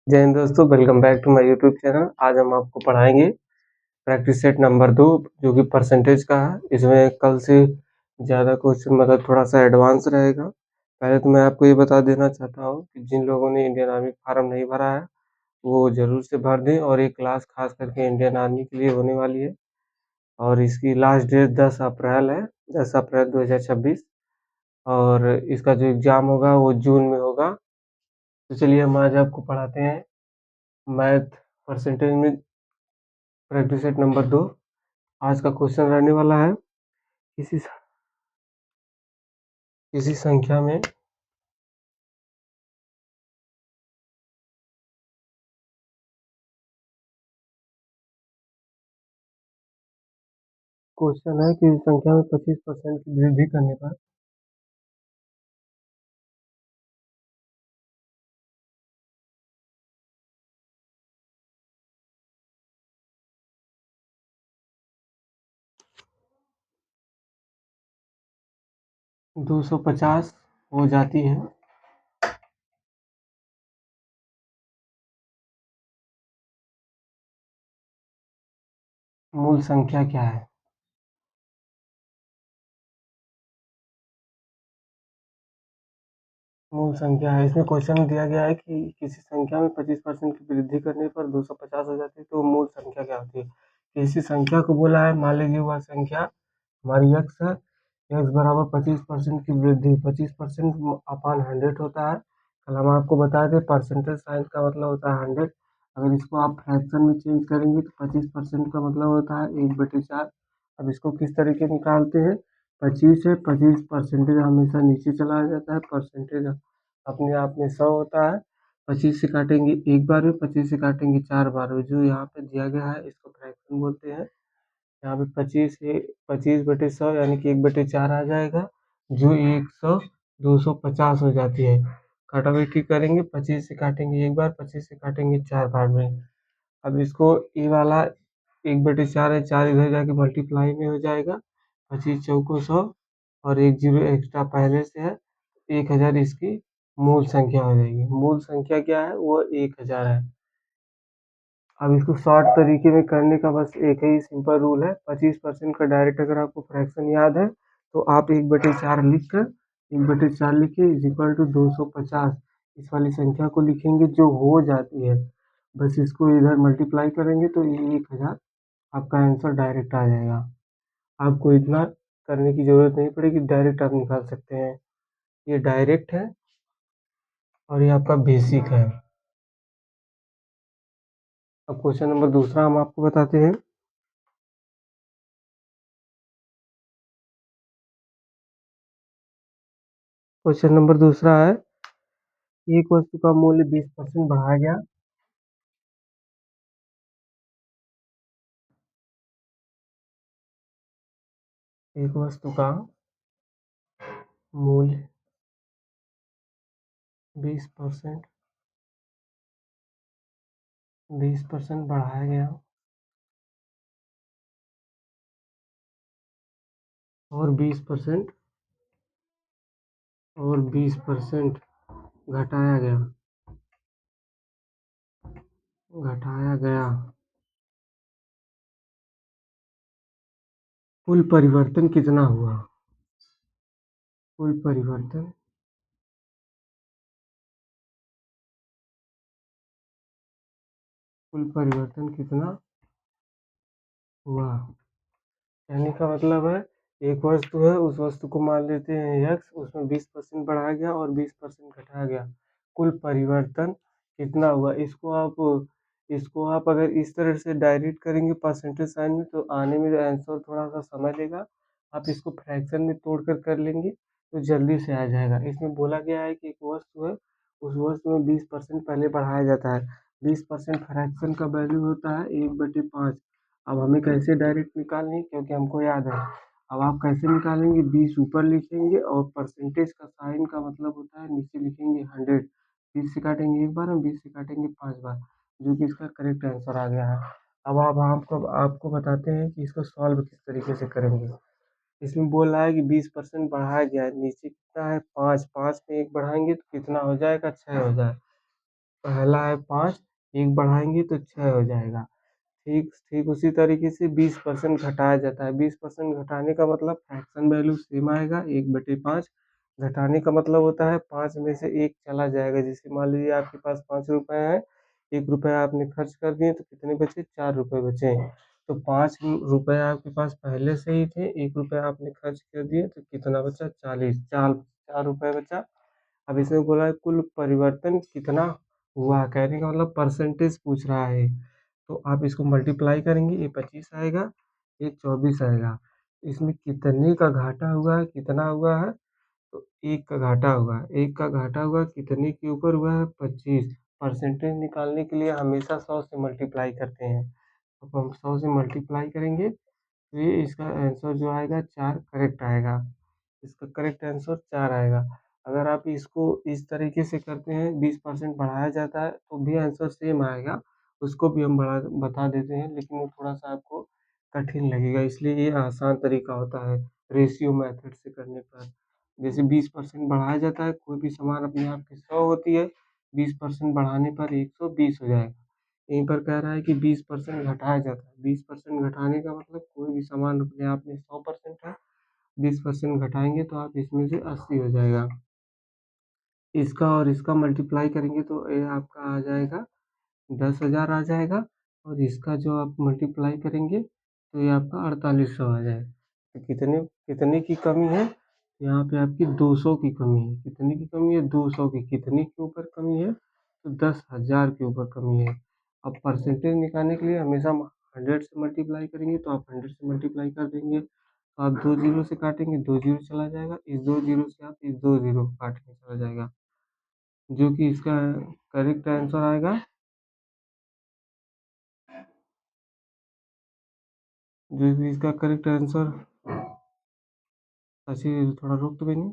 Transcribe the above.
जय हिंद दोस्तों, welcome back to my YouTube channel. आज हम आपको पढ़ाएंगे प्रैक्टिस सेट नंबर 2 जो कि परसेंटेज का है। इसमें कल से ज़्यादा क्वेश्चन मतलब थोड़ा सा एडवांस रहेगा। पहले तो मैं आपको ये बता देना चाहता हूँ कि जिन लोगों ने इंडियन आर्मी फार्म नहीं भरा है वो ज़रूर से भर दें, और ये क्लास खास करके इंडियन आर्मी के लिए होने वाली है। और इसकी लास्ट डेट 10 अप्रैल है, 10 अप्रैल 2026। और इसका जो एग्ज़ाम होगा वो जून में होगा। तो चलिए हम आज आपको पढ़ाते हैं मैथ परसेंटेज में प्रैक्टिस सेट नंबर 2। आज का क्वेश्चन रहने वाला है किसी किसी संख्या में क्वेश्चन है कि संख्या में 25% की वृद्धि करने पर 250 हो जाती है। मूल संख्या क्या है? मूल संख्या है। इसमें क्वेश्चन में दिया गया है कि किसी संख्या में 25% की वृद्धि करने पर 250 हो जाती है, तो मूल संख्या क्या होती है? किसी संख्या को बोला है, मान लीजिए वह संख्या हमारी x है। x बराबर 25% की वृद्धि, 25% अपॉन 100 होता है। कल हम आपको बताए थे परसेंटेज साइन का मतलब होता है 100। अगर इसको आप फ्रैक्शन में चेंज करेंगे तो 25% का मतलब होता है 1/4। अब इसको किस तरीके निकालते हैं? 25 है, 25 परसेंटेज हमेशा नीचे चला जाता है, परसेंटेज अपने आप में 100 होता है। 25 से काटेंगे एक बार में, 25 से काटेंगे 4 बार में। जो यहाँ पे दिया गया है इसको फ्रैक्शन बोलते हैं। यहाँ पे 25/100 यानी कि 1/4 आ जाएगा, जो 100 250 हो जाती है। काटाबेटी करेंगे, 25 से काटेंगे एक बार, 25 से काटेंगे 4 बार में। अब इसको ये वाला 1/4 है, 4 इधर जाके मल्टीप्लाई में हो जाएगा। 25 चौको 100 और एक जीरो एक्स्ट्रा पहले से है, 1000 इसकी मूल संख्या हो जाएगी। मूल संख्या क्या है? वो 1000 है। अब इसको शॉर्ट तरीके में करने का बस एक ही सिंपल रूल है। 25% का डायरेक्ट अगर आपको फ्रैक्शन याद है तो आप 1/4 लिख कर 1/4 लिखिए इज इक्वल टू 250। इस वाली संख्या को लिखेंगे जो हो जाती है, बस इसको इधर मल्टीप्लाई करेंगे तो ये 1000 आपका आंसर डायरेक्ट आ जाएगा। आपको इतना करने की ज़रूरत नहीं पड़ेगी, डायरेक्ट आप निकाल सकते हैं। ये डायरेक्ट है और ये आपका बेसिक है। अब क्वेश्चन नंबर दूसरा हम आपको बताते हैं। क्वेश्चन नंबर दूसरा है, एक वस्तु का मूल्य 20% बढ़ाया गया। एक वस्तु का मूल्य 20% 20% बढ़ाया गया और 20% और 20% घटाया गया घटाया गया। कुल परिवर्तन कितना हुआ? कुल परिवर्तन कुल परिवर्तन कितना हुआ? कहने का मतलब है, एक वस्तु है, उस वस्तु को मान लेते हैं x, उसमें 20% बढ़ाया गया और 20% घटाया गया। कुल परिवर्तन कितना हुआ? इसको आप अगर इस तरह से डायरेक्ट करेंगे परसेंटेज साइन में तो आने में आंसर थोड़ा सा समय लेगा। आप इसको फ्रैक्शन में तोड़ कर लेंगे तो जल्दी से आ जाएगा। इसमें बोला गया है कि एक वस्तु है, उस वस्तु में 20% पहले बढ़ाया जाता है। 20% फ्रैक्शन का वैल्यू होता है 1/5। अब हमें कैसे डायरेक्ट निकालनी है, क्योंकि हमको याद है। अब आप कैसे निकालेंगे? 20 ऊपर लिखेंगे और परसेंटेज का साइन का मतलब होता है नीचे लिखेंगे 100। 20 से काटेंगे एक बार और 20 से काटेंगे 5 बार, जो कि इसका करेक्ट आंसर आ गया है। अब आप आपको आपको बताते हैं कि इसको सॉल्व किस तरीके से करेंगे। इसमें बोल रहा है कि 20% बढ़ाया गया है, नीचे कितना है 5, 5 में एक बढ़ाएंगे तो कितना हो जाएगा? 6 हो जाए। पहला है 5, 1 बढ़ाएंगे तो 6 हो जाएगा। ठीक ठीक उसी तरीके से 20% घटाया जाता है। 20% घटाने का मतलब फ्रैक्शन वैल्यू सेम आएगा, 1/5। घटाने का मतलब होता है 5 में से 1 चला जाएगा। जैसे मान लीजिए आपके पास 5 रुपए है, 1 रुपया आपने खर्च कर दिए तो कितने बचे, 4 रुपए बचे। तो 5 रुपए आपके पास पहले से ही थे, 1 रुपया आपने खर्च कर दिए तो कितना बचा, 40, 4 रुपए बचा। अब इसमें बोला है कुल परिवर्तन कितना हुआ, कहने का मतलब परसेंटेज पूछ रहा है। तो आप इसको मल्टीप्लाई करेंगे, ये 25 आएगा, ये 24 आएगा। इसमें कितने का घाटा हुआ है, कितना हुआ है, तो 1 का घाटा हुआ है। 1 का घाटा हुआ कितने के ऊपर हुआ है, 25। परसेंटेज निकालने के लिए हमेशा 100 से मल्टीप्लाई करते हैं। अब हम 100 से मल्टीप्लाई करेंगे तो ये इसका आंसर जो आएगा 4 करेक्ट आएगा। इसका करेक्ट आंसर 4 आएगा। अगर आप इसको इस तरीके से करते हैं, 20% बढ़ाया जाता है तो भी आंसर सेम आएगा। उसको भी हम बढ़ा बता देते हैं, लेकिन वो थोड़ा-सा आपको कठिन लगेगा, इसलिए ये आसान तरीका होता है रेशियो मेथड से करने पर। जैसे 20% बढ़ाया जाता है, कोई भी सामान अपने आप की 100 होती है, 20% बढ़ाने पर 120 हो जाएगा। यहीं पर कह रहा है कि 20% घटाया जाता है, 20% घटाने का मतलब कोई भी सामान अपने आप में 100% है, 20% घटाएंगे तो आप इसमें से 80 हो जाएगा। इसका और इसका मल्टीप्लाई करेंगे तो ये आपका आ जाएगा 10,000 आ जाएगा, और इसका जो आप मल्टीप्लाई करेंगे तो ये आपका 4800 आ जाएगा। तो कितने कितने की कमी है, यहाँ पे आपकी 200 की कमी है। कितने की कमी है, 200 की। कितने के ऊपर कमी है, तो 10,000 के ऊपर कमी है। अब परसेंटेज निकालने के लिए हमेशा 100 से मल्टीप्लाई करेंगे, तो आप 100 से मल्टीप्लाई कर देंगे तो आप 2 जीरो से काटेंगे, 2 जीरो चला जाएगा, इस 2 जीरो से आप इस 2 जीरो को काट के चला जाएगा, जो कि इसका करेक्ट आंसर आएगा। जो कि इसका करेक्ट आंसर, अच्छी थोड़ा रोक तो मैंने